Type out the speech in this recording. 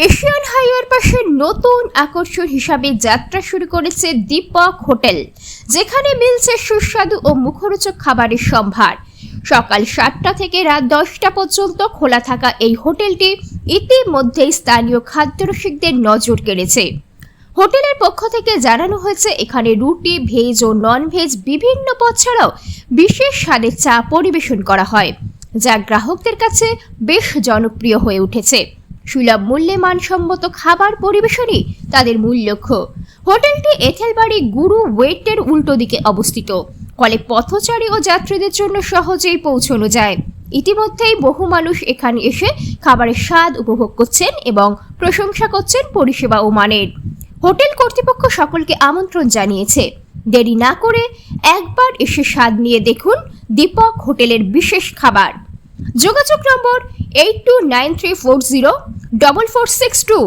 Asian হাইওয়ের পাশে নতুন আকর্ষণ হিসাবে যাত্রা শুরু করেছে দীপক হোটেল, যেখানে মিলছে সুস্বাদু ও মুখরোচক খাবারের সম্ভার। সকাল 7টা থেকে রাত 10টা পর্যন্ত খোলা থাকা এই হোটেলটি ইতিমধ্যেই স্থানীয় খাদ্যরসিকদের নজর কেড়েছে। হোটেলের পক্ষ থেকে জানানো হয়েছে, এখানে রুটি, ভেজ ও নন ভেজ বিভিন্ন পদ ছাড়াও বিশেষ স্বাদের চা পরিবেশন করা হয়, যা গ্রাহকদের কাছে বেশ জনপ্রিয় হয়ে উঠেছে। সুলভ মূল্যে মানসম্মত খাবার পরিবেশনই তাদের মূল লক্ষ্য। হোটেলটি এঁথেলবাড়ি গুরু ওয়েটের উল্টো দিকে অবস্থিত, ফলে পথচারী ও যাত্রীদের জন্য সহজেই পৌঁছানো যায়। ইতিমধ্যেই বহু মানুষ এখানে এসে খাবারের স্বাদ উপভোগ করছেন এবং প্রশংসা করছেন পরিষেবা ও মানের। হোটেল কর্তৃপক্ষ সকলকে আমন্ত্রণ জানিয়েছে, দেরি না করে একবার এসে স্বাদ নিয়ে দেখুন দীপক হোটেলের বিশেষ খাবার। যোগাযোগ নম্বর 8293404462।